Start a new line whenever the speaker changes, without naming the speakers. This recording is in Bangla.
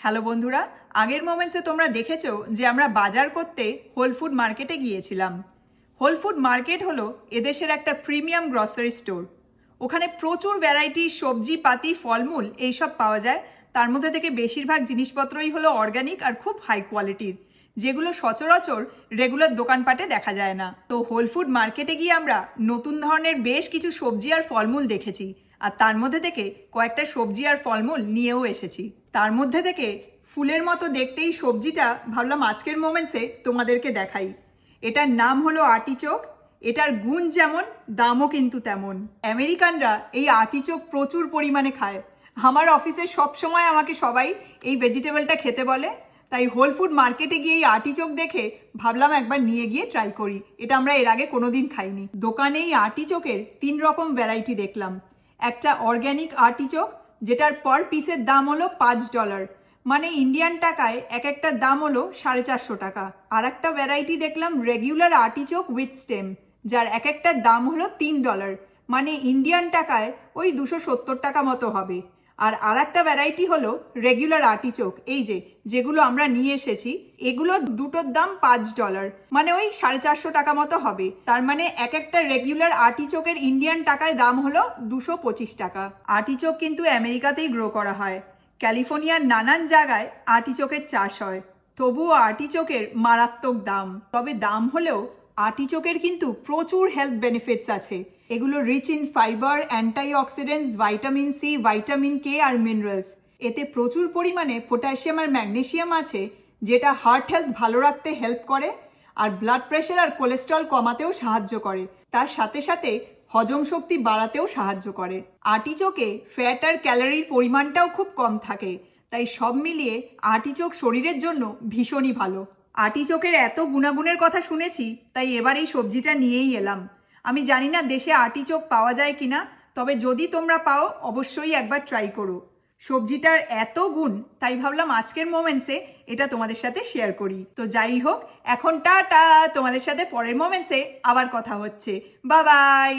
হ্যালো বন্ধুরা, আগের মোমেন্টসে তোমরা দেখেছো যে আমরা বাজার করতে হোল ফুড মার্কেটে গিয়েছিলাম। হোল ফুড মার্কেট হলো এদেশের একটা প্রিমিয়াম গ্রসারি স্টোর। ওখানে প্রচুর ভ্যারাইটি সবজি পাতি ফলমূল এইসব পাওয়া যায়। তার মধ্যে থেকে বেশিরভাগ জিনিসপত্রই হলো অর্গানিক আর খুব হাই কোয়ালিটির, যেগুলো সচরাচর রেগুলার দোকানপাটে দেখা যায় না। তো হোল ফুড মার্কেটে গিয়ে আমরা নতুন ধরনের বেশ কিছু সবজি আর ফলমূল দেখেছি, আর তার মধ্যে থেকে কয়েকটা সবজি আর ফলমূল নিয়েও এসেছি। তার মধ্যে থেকে ফুলের মতো দেখতেই সবজিটা ভাবলাম আজকের মোমেন্টসে তোমাদেরকে দেখাই। এটার নাম হলো আর্টিচোক। এটার গুণ যেমন, দামও কিন্তু তেমন। আমেরিকানরা এই আর্টিচোক প্রচুর পরিমাণে খায়। আমার অফিসে সবসময় আমাকে সবাই এই ভেজিটেবলটা খেতে বলে। তাই হোল ফুড মার্কেটে গিয়ে এই আর্টিচোক দেখে ভাবলাম একবার নিয়ে গিয়ে ট্রাই করি। এটা আমরা এর আগে কোনোদিন খাইনি। দোকানে এই আর্টিচোকের 3 রকম ভ্যারাইটি দেখলাম। একটা অর্গ্যানিক আর্টিচোক, যেটার পার পিসের দাম হলো $5, মানে ইন্ডিয়ান টাকায় এক একটার দাম হলো 450 টাকা। আর একটা ভ্যারাইটি দেখলাম রেগুলার আর্টিচোক উইথ স্টেম, যার এক একটার দাম হলো $3, মানে ইন্ডিয়ান টাকায় ওই 270 টাকা মতো হবে। আর একটা ভ্যারাইটি হলো রেগুলার আর্টিচোক, এই যেগুলো আমরা নিয়ে এসেছি, এগুলো দুটোর দাম $5, মানে ওই 450 টাকা মতো হবে। তার মানে এক একটা রেগুলার আর্টিচোকের ইন্ডিয়ান টাকায় দাম হলো 225 টাকা। আর্টিচোক কিন্তু আমেরিকাতেই গ্রো করা হয়। ক্যালিফোর্নিয়ার নানান জায়গায় আর্টিচোকের চাষ হয়। তবুও আর্টিচোকের মারাত্মক দাম। তবে দাম হলেও আর্টিচোকের কিন্তু প্রচুর হেলথ বেনিফিটস আছে। এগুলো rich in fibre, antioxidants, vitamin C, vitamin K আর মিনারেলস। এতে প্রচুর পরিমাণে পটাশিয়াম আর ম্যাগনেসিয়াম আছে, যেটা হার্ট হেলথ ভালো রাখতে হেল্প করে আর ব্লাড প্রেশার আর কোলেস্ট্রল কমাতেও সাহায্য করে। তার সাথে সাথে হজম শক্তি বাড়াতেও সাহায্য করে। আর্টিচোকে ফ্যাট আর ক্যালোরির পরিমাণটাও খুব কম থাকে। তাই সব মিলিয়ে আর্টিচোক শরীরের জন্য ভীষণই ভালো। আর্টিচোকের এত গুণাগুণের কথা শুনেছি, তাই এবার এই সবজিটা নিয়েই এলাম। আমি জানি না দেশে আর্টিচোক পাওয়া যায় কিনা, তবে যদি তোমরা পাও অবশ্যই একবার ট্রাই করো। সবজিটার এত গুণ, তাই ভাবলাম আজকের মোমেন্টসে এটা তোমাদের সাথে শেয়ার করি। তো যাই হোক, এখন টাটা, তোমাদের সাথে পরের মোমেন্টসে আবার কথা হচ্ছে। Bye bye.